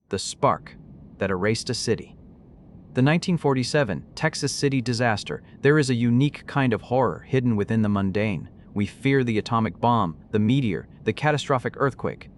the spark that erased a city. The 1947 Texas City disaster. There is a unique kind of horror hidden within the mundane. We fear the atomic bomb, the meteor, the catastrophic earthquake.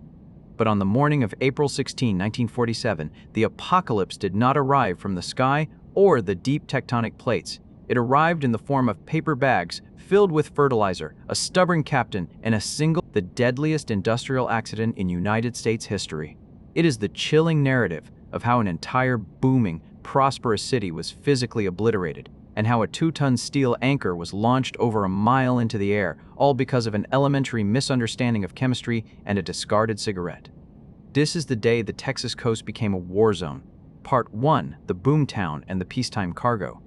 But on the morning of April 16, 1947, the apocalypse did not arrive from the sky or the deep tectonic plates. It arrived in the form of paper bags filled with fertilizer, a stubborn captain, and the deadliest industrial accident in United States history. It is the chilling narrative of how an entire booming, prosperous city was physically obliterated, and how a 2-ton steel anchor was launched over a mile into the air, all because of an elementary misunderstanding of chemistry and a discarded cigarette. This is the day the Texas coast became a war zone. Part 1, the Boomtown and the Peacetime cargo.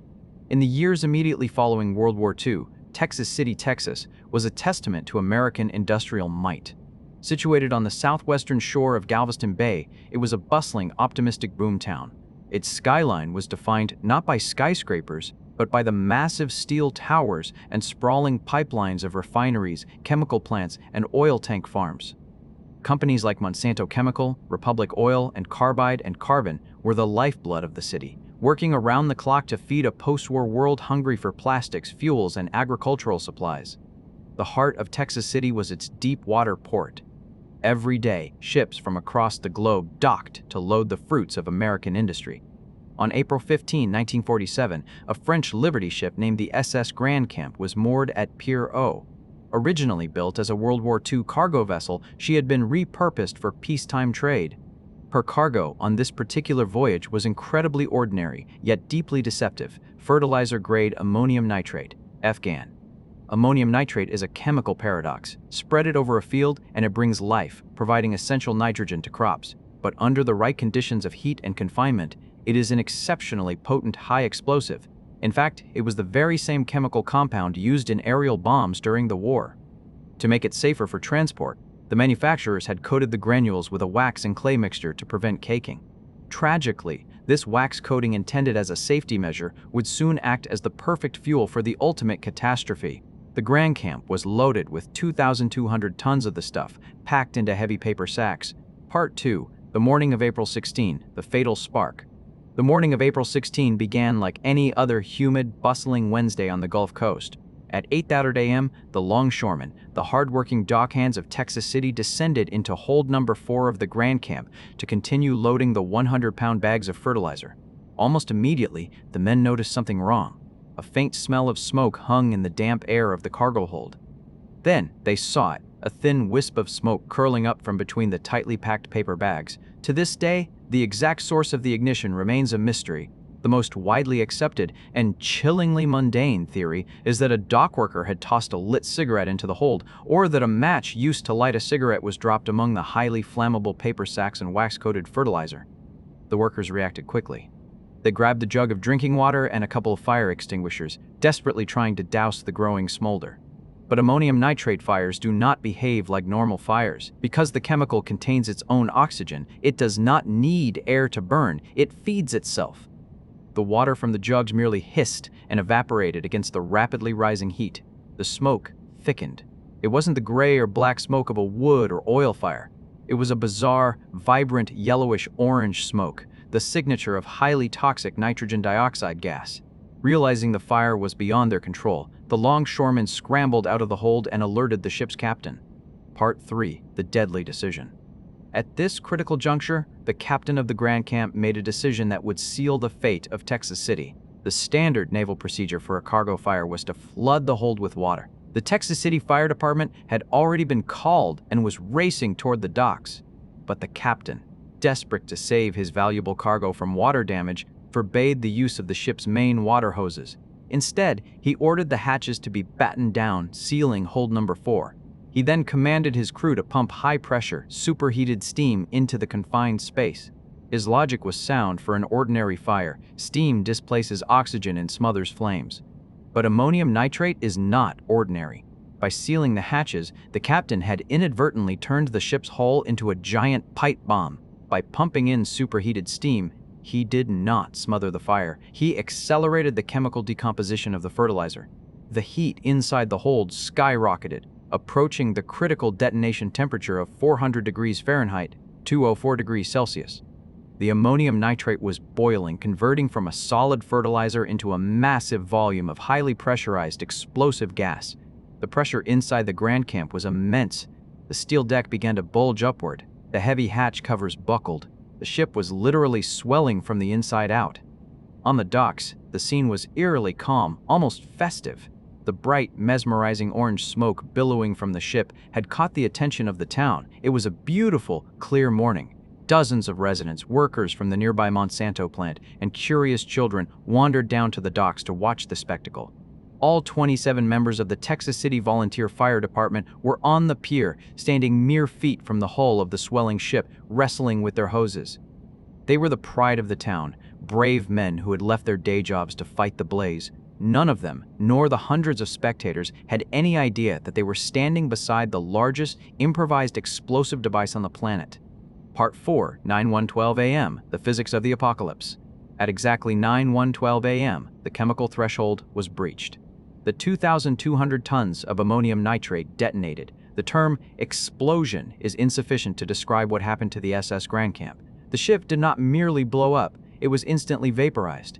In the years immediately following World War II, Texas City, Texas, was a testament to American industrial might. Situated on the southwestern shore of Galveston Bay, it was a bustling, optimistic boomtown. Its skyline was defined not by skyscrapers, but by the massive steel towers and sprawling pipelines of refineries, chemical plants, and oil tank farms. Companies like Monsanto Chemical, Republic Oil, and Carbide and Carbon were the lifeblood of the city, working around the clock to feed a post-war world hungry for plastics, fuels, and agricultural supplies. The heart of Texas City was its deep water port. Every day, ships from across the globe docked to load the fruits of American industry. On April 15, 1947, a French Liberty ship named the SS Grandcamp was moored at Pier O. Originally built as a World War II cargo vessel, she had been repurposed for peacetime trade. Her cargo on this particular voyage was incredibly ordinary, yet deeply deceptive: fertilizer-grade ammonium nitrate, FGAN. Ammonium nitrate is a chemical paradox. Spread it over a field and it brings life, providing essential nitrogen to crops. But under the right conditions of heat and confinement, it is an exceptionally potent high explosive. In fact, it was the very same chemical compound used in aerial bombs during the war. To make it safer for transport, the manufacturers had coated the granules with a wax and clay mixture to prevent caking. Tragically, this wax coating, intended as a safety measure, would soon act as the perfect fuel for the ultimate catastrophe. The Grandcamp was loaded with 2,200 tons of the stuff, packed into heavy paper sacks. Part 2, the morning of April 16, the fatal spark. The morning of April 16 began like any other humid, bustling Wednesday on the Gulf Coast. At 8:30 a.m., the longshoremen, the hard-working dockhands of Texas City, descended into hold number 4 of the Grandcamp to continue loading the 100-pound bags of fertilizer. Almost immediately, the men noticed something wrong. A faint smell of smoke hung in the damp air of the cargo hold. Then they saw it, a thin wisp of smoke curling up from between the tightly packed paper bags. To this day, the exact source of the ignition remains a mystery. The most widely accepted and chillingly mundane theory is that a dockworker had tossed a lit cigarette into the hold, or that a match used to light a cigarette was dropped among the highly flammable paper sacks and wax-coated fertilizer. The workers reacted quickly. They grabbed a jug of drinking water and a couple of fire extinguishers, desperately trying to douse the growing smolder. But ammonium nitrate fires do not behave like normal fires. Because the chemical contains its own oxygen, it does not need air to burn, it feeds itself. The water from the jugs merely hissed and evaporated against the rapidly rising heat. The smoke thickened. It wasn't the gray or black smoke of a wood or oil fire. It was a bizarre, vibrant yellowish-orange smoke, the signature of highly toxic nitrogen dioxide gas. Realizing the fire was beyond their control, the longshoremen scrambled out of the hold and alerted the ship's captain. Part 3, the deadly decision. At this critical juncture, the captain of the Grandcamp made a decision that would seal the fate of Texas City. The standard naval procedure for a cargo fire was to flood the hold with water. The Texas City Fire Department had already been called and was racing toward the docks. But the captain, desperate to save his valuable cargo from water damage, forbade the use of the ship's main water hoses. Instead, he ordered the hatches to be battened down, sealing hold number 4. He then commanded his crew to pump high-pressure, superheated steam into the confined space. His logic was sound for an ordinary fire. Steam displaces oxygen and smothers flames. But ammonium nitrate is not ordinary. By sealing the hatches, the captain had inadvertently turned the ship's hull into a giant pipe bomb. By pumping in superheated steam, he did not smother the fire. He accelerated the chemical decomposition of the fertilizer. The heat inside the hold skyrocketed, approaching the critical detonation temperature of 400 degrees Fahrenheit, 204 degrees Celsius. The ammonium nitrate was boiling, converting from a solid fertilizer into a massive volume of highly pressurized explosive gas. The pressure inside the Grandcamp was immense. The steel deck began to bulge upward. The heavy hatch covers buckled. The ship was literally swelling from the inside out. On the docks, the scene was eerily calm, almost festive. The bright, mesmerizing orange smoke billowing from the ship had caught the attention of the town. It was a beautiful, clear morning. Dozens of residents, workers from the nearby Monsanto plant, and curious children wandered down to the docks to watch the spectacle. All 27 members of the Texas City Volunteer Fire Department were on the pier, standing mere feet from the hull of the swelling ship, wrestling with their hoses. They were the pride of the town, brave men who had left their day jobs to fight the blaze. None of them, nor the hundreds of spectators, had any idea that they were standing beside the largest improvised explosive device on the planet. Part 4, 9:12 a.m., The Physics of the Apocalypse. At exactly 9:12 a.m., the chemical threshold was breached. The 2,200 tons of ammonium nitrate detonated. The term explosion is insufficient to describe what happened to the SS Grandcamp. The ship did not merely blow up, it was instantly vaporized.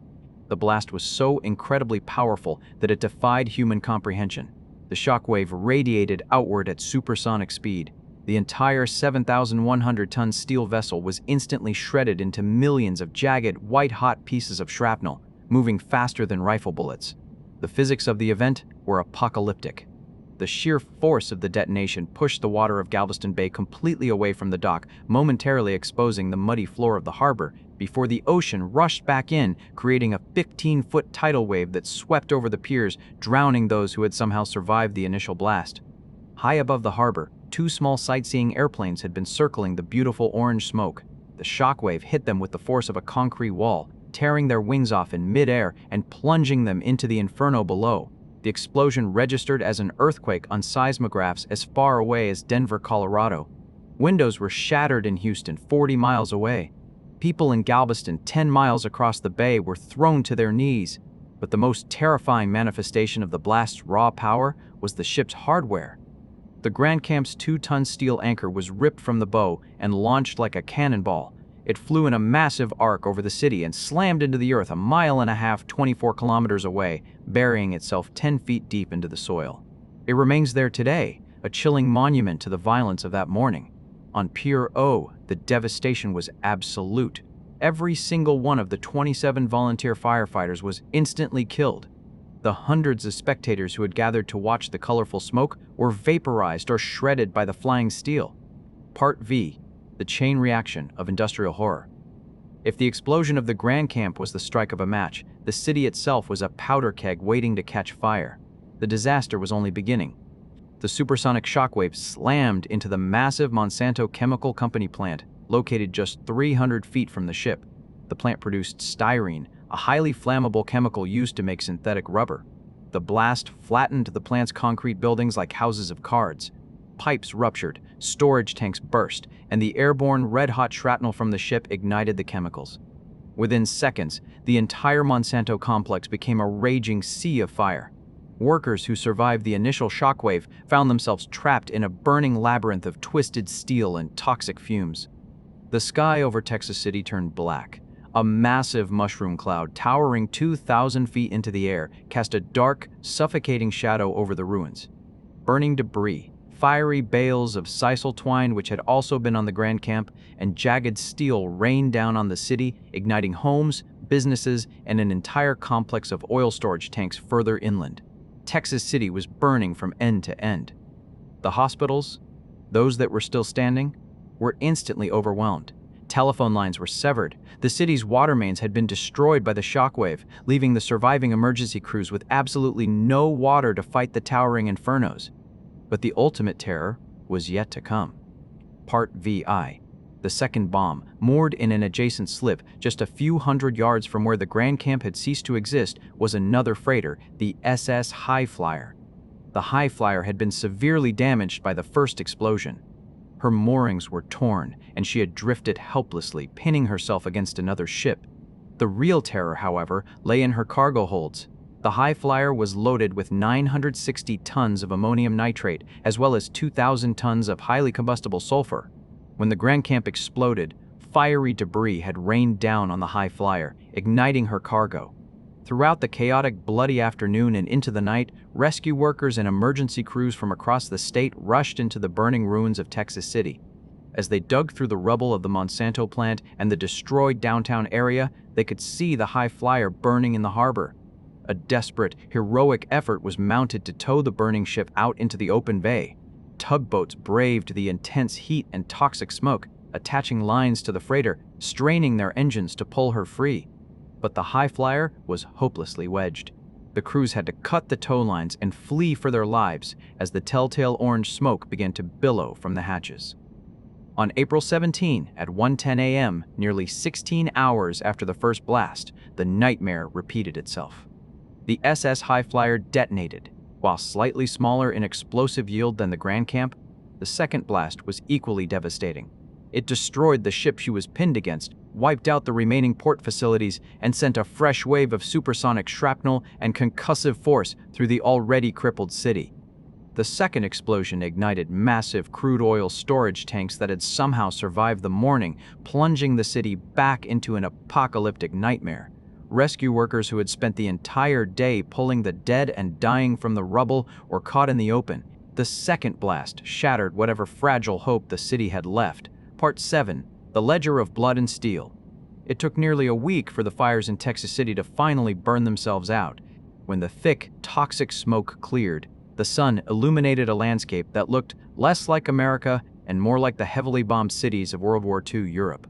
The blast was so incredibly powerful that it defied human comprehension. The shockwave radiated outward at supersonic speed. The entire 7,100-ton steel vessel was instantly shredded into millions of jagged, white-hot pieces of shrapnel, moving faster than rifle bullets. The physics of the event were apocalyptic. The sheer force of the detonation pushed the water of Galveston Bay completely away from the dock, momentarily exposing the muddy floor of the harbor, before the ocean rushed back in, creating a 15-foot tidal wave that swept over the piers, drowning those who had somehow survived the initial blast. High above the harbor, 2 small sightseeing airplanes had been circling the beautiful orange smoke. The shockwave hit them with the force of a concrete wall, tearing their wings off in midair and plunging them into the inferno below. The explosion registered as an earthquake on seismographs as far away as Denver, Colorado. Windows were shattered in Houston, 40 miles away. People in Galveston, 10 miles across the bay, were thrown to their knees. But the most terrifying manifestation of the blast's raw power was the ship's hardware. The Grandcamp's 2-ton steel anchor was ripped from the bow and launched like a cannonball. It flew in a massive arc over the city and slammed into the earth a mile and a half, 24 kilometers away, burying itself 10 feet deep into the soil. It remains there today, a chilling monument to the violence of that morning. On Pier O, the devastation was absolute. Every single one of the 27 volunteer firefighters was instantly killed. The hundreds of spectators who had gathered to watch the colorful smoke were vaporized or shredded by the flying steel. Part V, the chain reaction of industrial horror. If the explosion of the Grandcamp was the strike of a match, the city itself was a powder keg waiting to catch fire. The disaster was only beginning. The supersonic shockwave slammed into the massive Monsanto Chemical Company plant, located just 300 feet from the ship. The plant produced styrene, a highly flammable chemical used to make synthetic rubber. The blast flattened the plant's concrete buildings like houses of cards. Pipes ruptured, storage tanks burst, and the airborne red-hot shrapnel from the ship ignited the chemicals. Within seconds, the entire Monsanto complex became a raging sea of fire. Workers who survived the initial shockwave found themselves trapped in a burning labyrinth of twisted steel and toxic fumes. The sky over Texas City turned black. A massive mushroom cloud, towering 2,000 feet into the air, cast a dark, suffocating shadow over the ruins. Burning debris, fiery bales of sisal twine which had also been on the Grandcamp, and jagged steel rained down on the city, igniting homes, businesses, and an entire complex of oil storage tanks further inland. Texas City was burning from end to end. The hospitals, those that were still standing, were instantly overwhelmed. Telephone lines were severed. The city's water mains had been destroyed by the shockwave, leaving the surviving emergency crews with absolutely no water to fight the towering infernos. But the ultimate terror was yet to come. Part VI. The second bomb, moored in an adjacent slip just a few hundred yards from where the Grandcamp had ceased to exist, was another freighter, the SS Highflyer. The Highflyer had been severely damaged by the first explosion. Her moorings were torn, and she had drifted helplessly, pinning herself against another ship. The real terror, however, lay in her cargo holds. The Highflyer was loaded with 960 tons of ammonium nitrate, as well as 2,000 tons of highly combustible sulfur. When the Grandcamp exploded, fiery debris had rained down on the high flyer, igniting her cargo. Throughout the chaotic, bloody afternoon and into the night, rescue workers and emergency crews from across the state rushed into the burning ruins of Texas City. As they dug through the rubble of the Monsanto plant and the destroyed downtown area, they could see the high flyer burning in the harbor. A desperate, heroic effort was mounted to tow the burning ship out into the open bay. Tugboats braved the intense heat and toxic smoke, attaching lines to the freighter, straining their engines to pull her free. But the high flyer was hopelessly wedged. The crews had to cut the tow lines and flee for their lives as the telltale orange smoke began to billow from the hatches. On April 17 at 1:10 a.m., nearly 16 hours after the first blast, the nightmare repeated itself. The SS High Flyer detonated. While slightly smaller in explosive yield than the Grandcamp, the second blast was equally devastating. It destroyed the ship she was pinned against, wiped out the remaining port facilities, and sent a fresh wave of supersonic shrapnel and concussive force through the already crippled city. The second explosion ignited massive crude oil storage tanks that had somehow survived the morning, plunging the city back into an apocalyptic nightmare. Rescue workers who had spent the entire day pulling the dead and dying from the rubble were caught in the open. The second blast shattered whatever fragile hope the city had left. Part 7. The Ledger of Blood and Steel. It took nearly a week for the fires in Texas City to finally burn themselves out. When the thick, toxic smoke cleared, the sun illuminated a landscape that looked less like America and more like the heavily bombed cities of World War II Europe.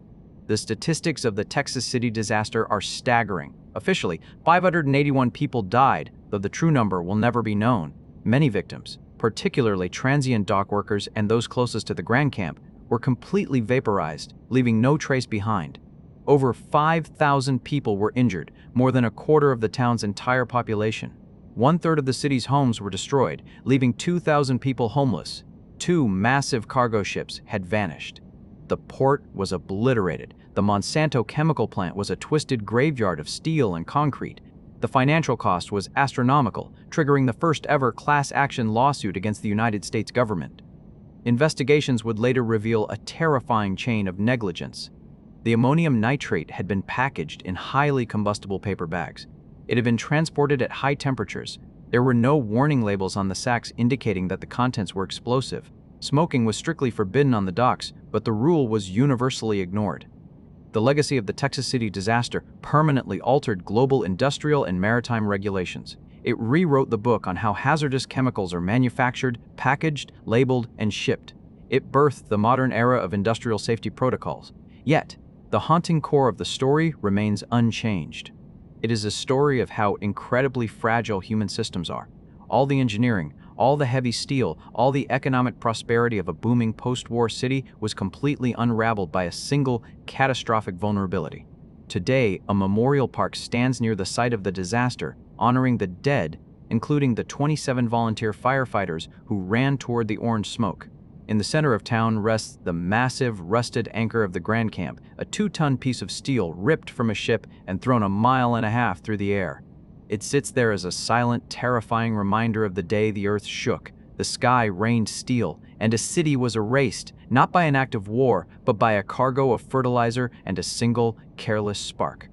The statistics of the Texas City disaster are staggering. Officially, 581 people died, though the true number will never be known. Many victims, particularly transient dock workers and those closest to the Grandcamp, were completely vaporized, leaving no trace behind. Over 5,000 people were injured, more than a quarter of the town's entire population. 1/3 of the city's homes were destroyed, leaving 2,000 people homeless. 2 massive cargo ships had vanished. The port was obliterated. The Monsanto chemical plant was a twisted graveyard of steel and concrete. The financial cost was astronomical, triggering the first ever class action lawsuit against the United States government. Investigations would later reveal a terrifying chain of negligence. The ammonium nitrate had been packaged in highly combustible paper bags. It had been transported at high temperatures. There were no warning labels on the sacks indicating that the contents were explosive. Smoking was strictly forbidden on the docks, but the rule was universally ignored. The legacy of the Texas City disaster permanently altered global industrial and maritime regulations. It rewrote the book on how hazardous chemicals are manufactured, packaged, labeled, and shipped. It birthed the modern era of industrial safety protocols. Yet, the haunting core of the story remains unchanged. It is a story of how incredibly fragile human systems are. All the engineering, all the heavy steel, all the economic prosperity of a booming post-war city was completely unraveled by a single catastrophic vulnerability. Today, a memorial park stands near the site of the disaster, honoring the dead, including the 27 volunteer firefighters who ran toward the orange smoke. In the center of town rests the massive, rusted anchor of the Grandcamp, a 2-ton piece of steel ripped from a ship and thrown 1.5 miles through the air. It sits there as a silent, terrifying reminder of the day the earth shook, the sky rained steel, and a city was erased, not by an act of war, but by a cargo of fertilizer and a single, careless spark.